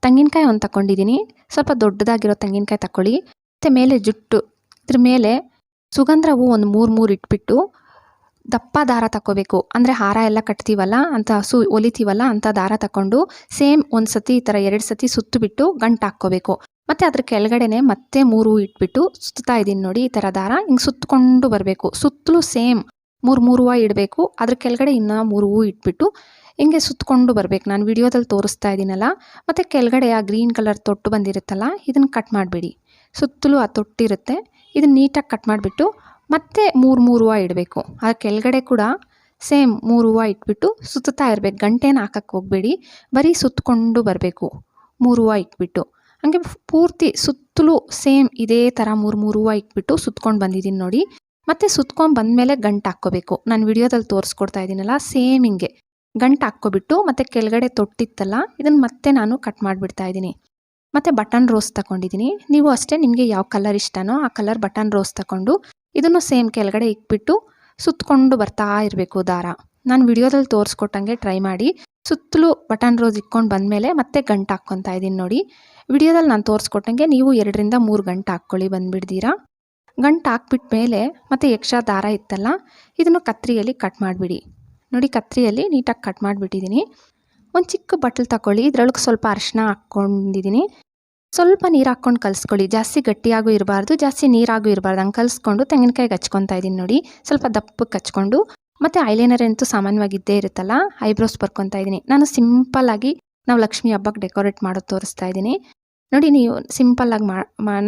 ತೆಂಗಿನಕಾಯಿ ಒಂದು ತಗೊಂಡಿದ್ದೀನಿ. ಸ್ವಲ್ಪ ದೊಡ್ಡದಾಗಿರೋ ತೆಂಗಿನಕಾಯಿ ತಗೊಳ್ಳಿ. ಮತ್ತು ಮೇಲೆ ಜುಟ್ಟು ಇದ್ರ ಮೇಲೆ ಸುಗಂಧ ಹೂವು ಒಂದು 3 ಇಟ್ಬಿಟ್ಟು ದಪ್ಪ ದಾರ ತಗೋಬೇಕು. ಅಂದರೆ ಹಾರ ಎಲ್ಲ ಕಟ್ತೀವಲ್ಲ ಅಂತ ಹೊಲಿತೀವಲ್ಲ ಅಂತ ದಾರ ತಗೊಂಡು ಸೇಮ್ ಒಂದು ಸತಿ ಈ ಥರ 2 ಸತಿ ಸುತ್ತಬಿಟ್ಟು ಗಂಟು ಹಾಕ್ಕೋಬೇಕು. ಮತ್ತು ಅದ್ರ ಕೆಳಗಡೆನೆ ಮತ್ತೆ 3 ಇಟ್ಬಿಟ್ಟು ಸುತ್ತಾ ಇದ್ದೀನಿ ನೋಡಿ. ಈ ಥರ ದಾರ ಹಿಂಗೆ ಸುತ್ತಕೊಂಡು ಬರಬೇಕು. ಸುತ್ತಲೂ ಸೇಮ್ 3 ಹೂವು ಇಡಬೇಕು. ಅದ್ರ ಕೆಳಗಡೆ ಇನ್ನೂ 3 ಹೂವು ಇಟ್ಬಿಟ್ಟು ಹಿಂಗೆ ಸುತ್ತಕೊಂಡು ಬರಬೇಕು. ನಾನು ವಿಡಿಯೋದಲ್ಲಿ ತೋರಿಸ್ತಾ ಇದ್ದೀನಲ್ಲ. ಮತ್ತು ಕೆಳಗಡೆ ಆ ಗ್ರೀನ್ ಕಲರ್ ತೊಟ್ಟು ಬಂದಿರುತ್ತಲ್ಲ, ಇದನ್ನು ಕಟ್ ಮಾಡಿಬಿಡಿ. ಸುತ್ತಲೂ ಆ ತೊಟ್ಟಿರುತ್ತೆ, ಇದನ್ನು ನೀಟಾಗಿ ಕಟ್ ಮಾಡಿಬಿಟ್ಟು ಮತ್ತೆ 3 ಹೂವು ಇಡಬೇಕು. ಆ ಕೆಳಗಡೆ ಕೂಡ ಸೇಮ್ 3 ಹೂವು ಇಟ್ಬಿಟ್ಟು ಸುತ್ತಾ ಇರಬೇಕು. ಗಂಟೆನ ಹಾಕಕ್ಕೆ ಹೋಗಬೇಡಿ, ಬರೀ ಸುತ್ತಕೊಂಡು ಬರಬೇಕು 3 ಹೂವು ಇಟ್ಬಿಟ್ಟು. ಹಾಗೆ ಪೂರ್ತಿ ಸುತ್ತಲೂ ಸೇಮ್ ಇದೇ ಥರ 3 ಹೂವು ಇಟ್ಬಿಟ್ಟು ಸುತ್ಕೊಂಡು ಬಂದಿದ್ದೀನಿ ನೋಡಿ. ಮತ್ತು ಸುತ್ಕೊಂಡು ಬಂದಮೇಲೆ ಗಂಟು ಹಾಕ್ಕೋಬೇಕು. ನಾನು ವಿಡಿಯೋದಲ್ಲಿ ತೋರಿಸ್ಕೊಡ್ತಾ ಇದ್ದೀನಲ್ಲ, ಸೇಮ್ ಹಿಂಗೆ ಗಂಟು ಹಾಕ್ಕೊಬಿಟ್ಟು ಮತ್ತು ಕೆಳಗಡೆ ತೊಟ್ಟಿತ್ತಲ್ಲ, ಇದನ್ನು ಮತ್ತೆ ನಾನು ಕಟ್ ಮಾಡಿಬಿಡ್ತಾ ಇದ್ದೀನಿ. ಮತ್ತು ಬಟನ್ ರೋಸ್ ತಗೊಂಡಿದ್ದೀನಿ. ನೀವು ಅಷ್ಟೇ ನಿಮಗೆ ಯಾವ ಕಲರ್ ಇಷ್ಟನೋ ಆ ಕಲರ್ ಬಟನ್ ರೋಸ್ ತಗೊಂಡು ಇದನ್ನು ಸೇಮ್ ಕೆಳಗಡೆ ಇಕ್ಬಿಟ್ಟು ಸುತ್ತಕೊಂಡು ಬರ್ತಾ ಇರಬೇಕು ದಾರ. ನಾನು ವಿಡಿಯೋದಲ್ಲಿ ತೋರಿಸ್ಕೊಟ್ಟಂಗೆ ಟ್ರೈ ಮಾಡಿ. ಸುತ್ತಲೂ ಬಟನ್ ರೋಸ್ ಇಕ್ಕೊಂಡು ಬಂದಮೇಲೆ ಮತ್ತೆ ಗಂಟು ಹಾಕ್ಕೊತಾ ಇದ್ದೀನಿ ನೋಡಿ. ವಿಡಿಯೋದಲ್ಲಿ ನಾನು ತೋರಿಸ್ಕೊಟ್ಟಂಗೆ ನೀವು 2 ರಿಂದ 3 ಗಂಟು ಹಾಕ್ಕೊಳ್ಳಿ, ಬಂದುಬಿಡ್ತೀರಾ. ಗಂಟು ಹಾಕ್ಬಿಟ್ಟ ಮೇಲೆ ಮತ್ತು ಎಕ್ಸ್ಟ್ರಾ ದಾರ ಇತ್ತಲ್ಲ, ಇದನ್ನು ಕತ್ರಿಯಲ್ಲಿ ಕಟ್ ಮಾಡಿಬಿಡಿ ನೋಡಿ. ಕತ್ರಿಯಲ್ಲಿ ನೀಟಾಗಿ ಕಟ್ ಮಾಡಿಬಿಟ್ಟಿದ್ದೀನಿ. ಒಂದು ಚಿಕ್ಕ ಬಟ್ಲು ತಗೊಳ್ಳಿ. ಇದ್ರೊಳಗೆ ಸ್ವಲ್ಪ ಅರಿಶಿನ ಹಾಕ್ಕೊಂಡಿದ್ದೀನಿ. ಸ್ವಲ್ಪ ನೀರು ಹಾಕ್ಕೊಂಡು ಕಲಿಸ್ಕೊಳ್ಳಿ. ಜಾಸ್ತಿ ಗಟ್ಟಿಯಾಗೂ ಇರಬಾರ್ದು, ಜಾಸ್ತಿ ನೀರಾಗೂ ಇರಬಾರ್ದು. ಹಂಗೆ ಕಲಿಸ್ಕೊಂಡು ತೆಂಗಿನಕಾಯಿಗೆ ಹಚ್ಕೊತಾ ಇದ್ದೀನಿ ನೋಡಿ. ಸ್ವಲ್ಪ ದಪ್ಪಕ್ಕೆ ಹಚ್ಕೊಂಡು ಮತ್ತು ಐಲೈನರ್ ಅಂತೂ ಸಾಮಾನ್ಯವಾಗಿದ್ದೇ ಇರುತ್ತಲ್ಲ, ಐಬ್ರೋಸ್ ಬರ್ಕೊತಾ ಇದ್ದೀನಿ. ನಾನು ಸಿಂಪಲ್ಲಾಗಿ ನಾವು ಲಕ್ಷ್ಮಿ ಹಬ್ಬಕ್ಕೆ ಡೆಕೋರೇಟ್ ಮಾಡೋದು ತೋರಿಸ್ತಾ ಇದ್ದೀನಿ ನೋಡಿ. ನೀವು ಸಿಂಪಲ್ಲಾಗಿ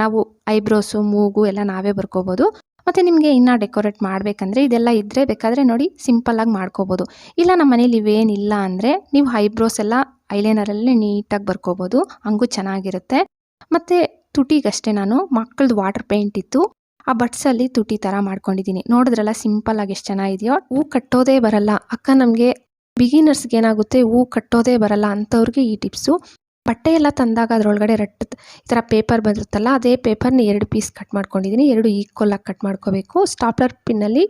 ನಾವು ಐಬ್ರೋಸು ಮೂಗು ಎಲ್ಲ ನಾವೇ ಬರ್ಕೋಬೋದು. ಮತ್ತು ನಿಮಗೆ ಇನ್ನೂ ಡೆಕೋರೇಟ್ ಮಾಡಬೇಕಂದ್ರೆ ಇದೆಲ್ಲ ಇದ್ದರೆ ಬೇಕಾದರೆ ನೋಡಿ ಸಿಂಪಲ್ಲಾಗಿ ಮಾಡ್ಕೋಬೋದು. ಇಲ್ಲ ನಮ್ಮ ಮನೇಲಿ ಇವೇನಿಲ್ಲ ಅಂದರೆ ನೀವು ಐಬ್ರೋಸ್ ಎಲ್ಲ ಐಲೈನರಲ್ಲಿ ನೀಟಾಗಿ ಬರ್ಕೋಬೋದು, ಹಂಗೂ ಚೆನ್ನಾಗಿರುತ್ತೆ. ಮತ್ತು ತುಟಿಗಷ್ಟೇ ನಾನು ಮಕ್ಕಳದು ವಾಟರ್ ಪೇಂಟ್ ಇತ್ತು, ಆ ಬಟ್ಸಲ್ಲಿ ತುಟಿ ಥರ ಮಾಡ್ಕೊಂಡಿದ್ದೀನಿ. ನೋಡಿದ್ರಲ್ಲ ಸಿಂಪಲ್ಲಾಗಿ ಎಷ್ಟು ಚೆನ್ನಾಗಿದೆಯೋ. ಹೂ ಕಟ್ಟೋದೇ ಬರಲ್ಲ ಅಕ್ಕ, ನಮಗೆ ಬಿಗಿನರ್ಸ್ಗೆ ಏನಾಗುತ್ತೆ ಹೂ ಕಟ್ಟೋದೇ ಬರಲ್ಲ ಅಂಥವ್ರಿಗೆ ಈ ಟಿಪ್ಸು. ಬಟ್ಟೆ ಎಲ್ಲ ತಂದಾಗ ಅದರೊಳಗಡೆ ಈ ಥರ ಪೇಪರ್ ಬಂದಿರುತ್ತಲ್ಲ, ಅದೇ ಪೇಪರ್ನ 2 ಪೀಸ್ ಕಟ್ ಮಾಡ್ಕೊಂಡಿದ್ದೀನಿ. 2 ಈಕ್ವಲಾಗಿ ಕಟ್ ಮಾಡ್ಕೋಬೇಕು. Stapler ಪಿನ್ನಲ್ಲಿ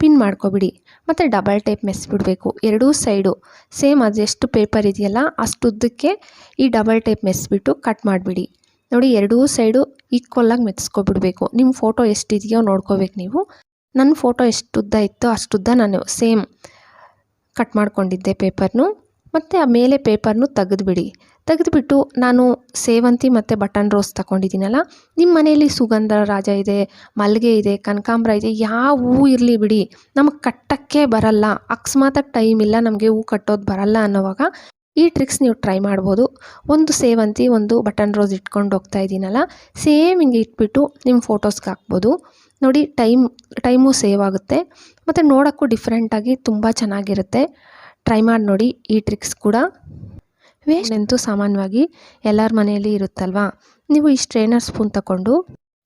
pin ಮಾಡ್ಕೊಬಿಡಿ. ಮತ್ತು ಡಬಲ್ ಟೇಪ್ ಮೆಸ್ಬಿಡಬೇಕು 2 ಸೈಡು. ಸೇಮ್ ಅದೆಷ್ಟು ಪೇಪರ್ ಇದೆಯಲ್ಲ ಅಷ್ಟುದ್ದಕ್ಕೆ ಈ ಡಬಲ್ ಟೇಪ್ ಮೆಸ್ಬಿಟ್ಟು ಕಟ್ ಮಾಡಿಬಿಡಿ ನೋಡಿ. 2 ಸೈಡು ಈಕ್ವಲಾಗಿ ಮೆತ್ಸ್ಕೊಬಿಡ್ಬೇಕು. ನಿಮ್ಮ ಫೋಟೋ ಎಷ್ಟಿದೆಯೋ ನೋಡ್ಕೋಬೇಕು ನೀವು. ನನ್ನ ಫೋಟೋ ಎಷ್ಟು ಉದ್ದ ಇತ್ತೋ ಅಷ್ಟುದ್ದ ನಾನು ಸೇಮ್ ಕಟ್ ಮಾಡ್ಕೊಂಡಿದ್ದೆ ಪೇಪರ್ನು. ಮತ್ತು ಆ ಮೇಲೆ ಪೇಪರ್ನು ತೆಗೆದುಬಿಟ್ಟು ನಾನು ಸೇವಂತಿ ಮತ್ತು ಬಟನ್ ರೋಸ್ ತಗೊಂಡಿದ್ದೀನಲ್ಲ, ನಿಮ್ಮ ಮನೆಯಲ್ಲಿ ಸುಗಂಧ ರಾಜ ಇದೆ, ಮಲ್ಲಿಗೆ ಇದೆ, ಕನಕಾಂಬರ ಇದೆ, ಯಾವ ಹೂ ಇರಲಿ ಬಿಡಿ, ನಮಗೆ ಕಟ್ಟೋಕ್ಕೆ ಬರಲ್ಲ, ಅಕಸ್ಮಾತಾಗಿ ಟೈಮ್ ಇಲ್ಲ, ನಮಗೆ ಹೂ ಕಟ್ಟೋದು ಬರಲ್ಲ ಅನ್ನೋವಾಗ ಈ ಟ್ರಿಕ್ಸ್ ನೀವು ಟ್ರೈ ಮಾಡ್ಬೋದು. ಒಂದು ಸೇವಂತಿ ಒಂದು ಬಟನ್ ರೋಸ್ ಇಟ್ಕೊಂಡು ಹೋಗ್ತಾ ಇದ್ದೀನಲ್ಲ, ಸೇಮ್ ಹಿಂಗೆ ಇಟ್ಬಿಟ್ಟು ನಿಮ್ಮ ಫೋಟೋಸ್ಗೆ ಹಾಕ್ಬೋದು ನೋಡಿ. ಟೈಮು ಸೇವ್ ಆಗುತ್ತೆ ಮತ್ತು ನೋಡೋಕ್ಕೂ ಡಿಫ್ರೆಂಟಾಗಿ ತುಂಬ ಚೆನ್ನಾಗಿರುತ್ತೆ. ಟ್ರೈ ಮಾಡಿ ನೋಡಿ ಈ ಟ್ರಿಕ್ಸ್ ಕೂಡ. ವೇಸ್ಟ್ ಅಂತೂ ಸಾಮಾನ್ಯವಾಗಿ ಎಲ್ಲರ ಮನೆಯಲ್ಲಿ ಇರುತ್ತಲ್ವಾ. ನೀವು ಈ ಸ್ಟ್ರೈನರ್ ಸ್ಪೂನ್ ತಗೊಂಡು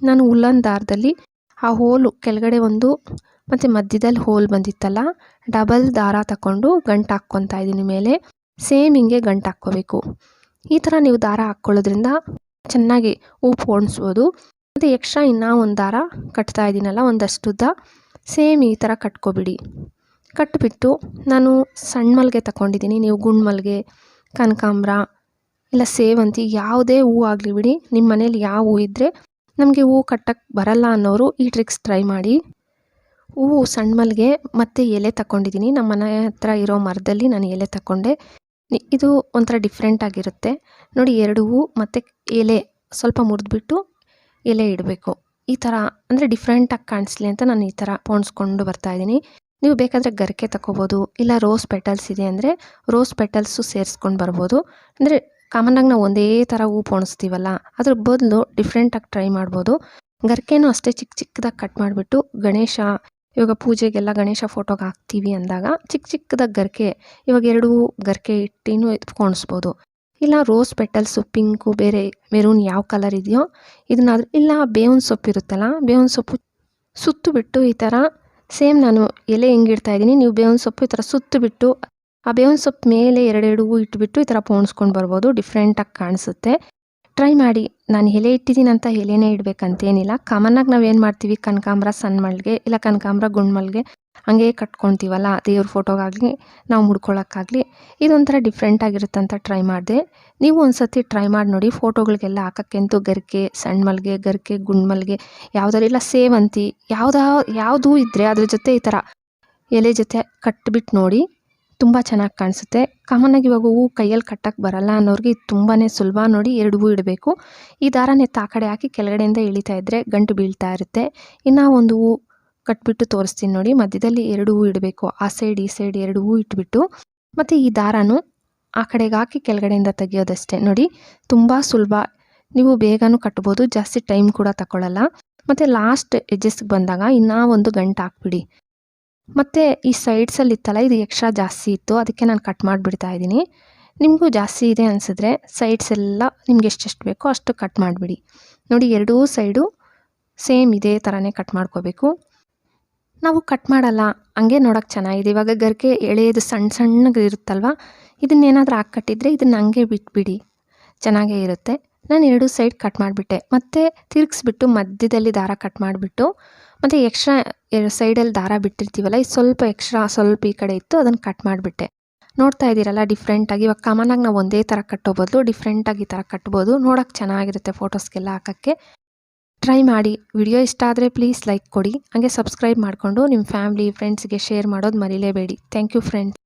ನಾನು ಉಲ್ಲನ್ ದಾರದಲ್ಲಿ ಆ ಹೋಲು ಕೆಳಗಡೆ ಒಂದು ಮತ್ತು ಮಧ್ಯದಲ್ಲಿ ಹೋಲ್ ಬಂದಿತ್ತಲ್ಲ, ಡಬಲ್ ದಾರ ತಗೊಂಡು ಗಂಟು ಹಾಕ್ಕೊತಾ ಇದ್ದೀನಿ ಮೇಲೆ. ಸೇಮ್ ಹಿಂಗೆ ಗಂಟು ಹಾಕ್ಕೋಬೇಕು. ಈ ಥರ ನೀವು ದಾರ ಹಾಕ್ಕೊಳ್ಳೋದ್ರಿಂದ ಚೆನ್ನಾಗಿ ಹೂ ಪೋಣಿಸ್ಬೋದು. ಮತ್ತು ಎಕ್ಸ್ಟ್ರಾ ಇನ್ನೂ ಒಂದು ದಾರ ಕಟ್ತಾ ಇದ್ದೀನಲ್ಲ ಒಂದಷ್ಟುದ್ದ, ಸೇಮ್ ಈ ಥರ ಕಟ್ಕೊಬಿಡಿ. ಕಟ್ಟಿಬಿಟ್ಟು ನಾನು ಸಣ್ಣ ಮಲ್ಲಿಗೆ ತಗೊಂಡಿದ್ದೀನಿ. ನೀವು ಗುಂಡು ಮಲ್ಲಿಗೆ, ಕನಕಾಂಬರ ಇಲ್ಲ ಸೇವಂತಿ ಯಾವುದೇ ಹೂವು ಆಗಲಿ ಬಿಡಿ, ನಿಮ್ಮ ಮನೇಲಿ ಯಾವ ಹೂ ಇದ್ದರೆ, ನಮಗೆ ಹೂವು ಕಟ್ಟಕ್ಕೆ ಬರಲ್ಲ ಅನ್ನೋರು ಈ ಟ್ರಿಕ್ಸ್ ಟ್ರೈ ಮಾಡಿ. ಹೂವು ಸಣ್ಣ ಮಲ್ಲಿಗೆ ಮತ್ತು ಎಲೆ ತಗೊಂಡಿದ್ದೀನಿ. ನಮ್ಮ ಮನೆ ಹತ್ರ ಇರೋ ಮರದಲ್ಲಿ ನಾನು ಎಲೆ ತಗೊಂಡೆ. ಇದು ಒಂಥರ ಡಿಫ್ರೆಂಟ್ ಆಗಿರುತ್ತೆ ನೋಡಿ. 2 ಹೂವು ಮತ್ತು ಎಲೆ ಸ್ವಲ್ಪ ಮುರಿದ್ಬಿಟ್ಟು ಎಲೆ ಇಡಬೇಕು. ಈ ಥರ ಅಂದರೆ ಡಿಫ್ರೆಂಟಾಗಿ ಕಾಣಿಸ್ಲಿ ಅಂತ ನಾನು ಈ ಥರ ಪೋಣಿಸ್ಕೊಂಡು ಬರ್ತಾಯಿದ್ದೀನಿ. ನೀವು ಬೇಕಾದರೆ ಗರಿಕೆ ತಗೋಬೋದು, ಇಲ್ಲ ರೋಸ್ ಪೆಟಲ್ಸ್ ಇದೆ ಅಂದರೆ ರೋಸ್ ಪೆಟಲ್ಸು ಸೇರಿಸ್ಕೊಂಡು ಬರ್ಬೋದು. ಅಂದರೆ ಕಾಮನ್ನಾಗಿ ನಾವು ಒಂದೇ ಥರ ಹೂ ಪೋಣಿಸ್ತೀವಲ್ಲ, ಅದ್ರ ಬದಲು ಡಿಫ್ರೆಂಟಾಗಿ ಟ್ರೈ ಮಾಡ್ಬೋದು. ಗರಿಕೆನೂ ಅಷ್ಟೇ ಚಿಕ್ಕದಾಗಿ ಕಟ್ ಮಾಡಿಬಿಟ್ಟು ಗಣೇಶ ಇವಾಗ ಪೂಜೆಗೆಲ್ಲ ಗಣೇಶ ಫೋಟೋಗೆ ಹಾಕ್ತೀವಿ ಅಂದಾಗ ಚಿಕ್ಕದಾಗಿ ಗರಿಕೆ, ಇವಾಗ 2 ಗರಿಕೆ ಇಟ್ಟಿನೂ ಪೋಣಿಸ್ಬೋದು. ಇಲ್ಲ ರೋಸ್ ಪೆಟಲ್ಸು ಪಿಂಕು ಬೇರೆ ಮೆರೂನ್ ಯಾವ ಕಲರ್ ಇದೆಯೋ ಇದನ್ನಾದರೂ, ಇಲ್ಲ ಬೇವಿನ ಸೊಪ್ಪು ಇರುತ್ತಲ್ಲ, ಬೇವಿನ ಸೊಪ್ಪು ಸುತ್ತು ಬಿಟ್ಟು ಈ ಥರ ಸೇಮ್ ನಾನು ಎಲೆ ಹೆಂಗಿಡ್ತಾ ಇದ್ದೀನಿ, ನೀವು ಬೇವಿನ ಸೊಪ್ಪು ಈ ಥರ ಸುತ್ತುಬಿಟ್ಟು ಆ ಬೇವಿನ ಸೊಪ್ಪು ಮೇಲೆ 2 ಹೂವು ಇಟ್ಬಿಟ್ಟು ಈ ಥರ ಪೋಣಿಸ್ಕೊಂಡು ಬರ್ಬೋದು. ಡಿಫ್ರೆಂಟಾಗಿ ಕಾಣಿಸುತ್ತೆ. ಟ್ರೈ ಮಾಡಿ. ನಾನು ಎಲೆ ಇಟ್ಟಿದ್ದೀನಿ ಅಂತ ಎಲೆನೇ ಇಡಬೇಕಂತೇನಿಲ್ಲ. ಕಾಮನ್ನಾಗಿ ನಾವು ಏನು ಮಾಡ್ತೀವಿ, ಕನಕಾಂಬರ ಸಣ್ಣ ಮಲ್ಲಿಗೆ ಇಲ್ಲ ಕನಕಾಂಬರ ಗುಂಡು ಮಲ್ಲಿಗೆ ಹಂಗೆ ಕಟ್ಕೊತೀವಲ್ಲ ದೇವ್ರ ಫೋಟೋಗಾಗಲಿ ನಾವು ಮುಡ್ಕೊಳ್ಳೋಕ್ಕಾಗಲಿ ಇದೊಂಥರ ಡಿಫ್ರೆಂಟ್ ಆಗಿರುತ್ತೆ ಅಂತ ಟ್ರೈ ಮಾಡಿದೆ. ನೀವು ಒಂದ್ಸತಿ ಟ್ರೈ ಮಾಡಿ ನೋಡಿ. ಫೋಟೋಗಳಿಗೆಲ್ಲ ಹಾಕೋಕ್ಕಂತೂ ಗರಿಕೆ, ಸಣ್ಣ ಮಲ್ಲಿಗೆ, ಗರಿಕೆ, ಗುಂಡು ಮಲ್ಲಿಗೆ ಯಾವುದಾದ್ರು ಇಲ್ಲ ಸೇವಂತಿ ಯಾವುದೂ ಇದ್ದರೆ ಅದ್ರ ಜೊತೆ ಈ ಥರ ಎಲೆ ಜೊತೆ ಕಟ್ಟಿಬಿಟ್ಟು ನೋಡಿ, ತುಂಬ ಚೆನ್ನಾಗಿ ಕಾಣಿಸುತ್ತೆ. ಕಾಮನ್ನಾಗಿ ಇವಾಗ ಹೂವು ಕೈಯಲ್ಲಿ ಕಟ್ಟಕ್ಕೆ ಬರಲ್ಲ ಅನ್ನೋರಿಗೆ ಇದು ತುಂಬಾ ಸುಲಭ. ನೋಡಿ 2 ಹೂ ಇಡಬೇಕು. ಈ ದಾರನ ಆ ಕಡೆ ಹಾಕಿ ಕೆಳಗಡೆಯಿಂದ ಎಳಿತಾ ಇದ್ದರೆ ಗಂಟು ಬೀಳ್ತಾ ಇರುತ್ತೆ. ಇನ್ನು ಒಂದು ಹೂ ಕಟ್ಬಿಟ್ಟು ತೋರಿಸ್ತೀನಿ ನೋಡಿ. ಮಧ್ಯದಲ್ಲಿ 2 ಹೂ ಇಡಬೇಕು. ಆ ಸೈಡ್ ಈ ಸೈಡ್ 2 ಹೂ ಇಟ್ಬಿಟ್ಟು ಮತ್ತು ಈ ದಾರನು ಆ ಕಡೆಗೆ ಹಾಕಿ ಕೆಳಗಡೆಯಿಂದ ತೆಗಿಯೋದಷ್ಟೇ. ನೋಡಿ ತುಂಬ ಸುಲಭ. ನೀವು ಬೇಗನೂ ಕಟ್ಬೋದು, ಜಾಸ್ತಿ ಟೈಮ್ ಕೂಡ ತಗೊಳ್ಳಲ್ಲ. ಮತ್ತು ಲಾಸ್ಟ್ ಎಡ್ಜಸ್ಗೆ ಬಂದಾಗ ಇನ್ನೂ ಒಂದು ಗಂಟು ಹಾಕ್ಬಿಡಿ. ಮತ್ತು ಈ ಸೈಡ್ಸಲ್ಲಿ ಇತ್ತಲ್ಲ, ಇದು ಎಕ್ಸ್ಟ್ರಾ ಜಾಸ್ತಿ ಇತ್ತು, ಅದಕ್ಕೆ ನಾನು ಕಟ್ ಮಾಡಿಬಿಡ್ತಾ ಇದ್ದೀನಿ. ನಿಮಗೂ ಜಾಸ್ತಿ ಇದೆ ಅನಿಸಿದ್ರೆ ಸೈಡ್ಸ್ ಎಲ್ಲ ನಿಮ್ಗೆ ಎಷ್ಟೆಷ್ಟು ಬೇಕೋ ಅಷ್ಟು ಕಟ್ ಮಾಡಿಬಿಡಿ. ನೋಡಿ 2 ಸೈಡು ಸೇಮ್ ಇದೇ ಥರನೇ ಕಟ್ ಮಾಡ್ಕೋಬೇಕು. ನಾವು ಕಟ್ ಮಾಡಲ್ಲ, ಹಂಗೆ ನೋಡೋಕ್ಕೆ ಚೆನ್ನಾಗಿದೆ. ಇವಾಗ ಗರಿಕೆ ಎಳೆಯೋದು ಸಣ್ಣಗೆ ಇರುತ್ತಲ್ವ, ಇದನ್ನೇನಾದರೂ ಹಾಕಿ ಕಟ್ಟಿದರೆ ಇದನ್ನು ಹಂಗೆ ಬಿಟ್ಬಿಡಿ, ಚೆನ್ನಾಗೇ ಇರುತ್ತೆ. ನಾನು 2 ಸೈಡ್ ಕಟ್ ಮಾಡಿಬಿಟ್ಟೆ. ಮತ್ತು ತಿರುಗಿಸ್ಬಿಟ್ಟು ಮಧ್ಯದಲ್ಲಿ ದಾರ ಕಟ್ ಮಾಡಿಬಿಟ್ಟು ಮತ್ತು ಎಕ್ಸ್ಟ್ರಾ ಸೈಡಲ್ಲಿ ದಾರ ಬಿಟ್ಟಿರ್ತೀವಲ್ಲ, ಇದು ಸ್ವಲ್ಪ ಎಕ್ಸ್ಟ್ರಾ ಸ್ವಲ್ಪ ಈ ಕಡೆ ಇತ್ತು, ಅದನ್ನು ಕಟ್ ಮಾಡಿಬಿಟ್ಟೆ. ನೋಡ್ತಾ ಇದ್ದೀರಲ್ಲ ಡಿಫ್ರೆಂಟಾಗಿ. ಇವಾಗ ಕಾಮನ್ನಾಗಿ ನಾವು ಒಂದೇ ಥರ ಕಟ್ಟೋ ಬದಲು ಡಿಫ್ರೆಂಟಾಗಿ ಈ ಥರ ಕಟ್ಬೋದು. ನೋಡೋಕ್ಕೆ ಚೆನ್ನಾಗಿರುತ್ತೆ ಫೋಟೋಸ್ಗೆಲ್ಲ ಹಾಕೋಕ್ಕೆ. ಟ್ರೈ ಮಾಡಿ. ವಿಡಿಯೋ ಇಷ್ಟ ಆದರೆ ಪ್ಲೀಸ್ ಲೈಕ್ ಕೊಡಿ. ಹಾಗೆ ಸಬ್ಸ್ಕ್ರೈಬ್ ಮಾಡಿಕೊಂಡು ನಿಮ್ಮ ಫ್ಯಾಮಿಲಿ ಫ್ರೆಂಡ್ಸ್ಗೆ ಶೇರ್ ಮಾಡೋದು ಮರಿಲೇಬೇಡಿ. Thank you friends.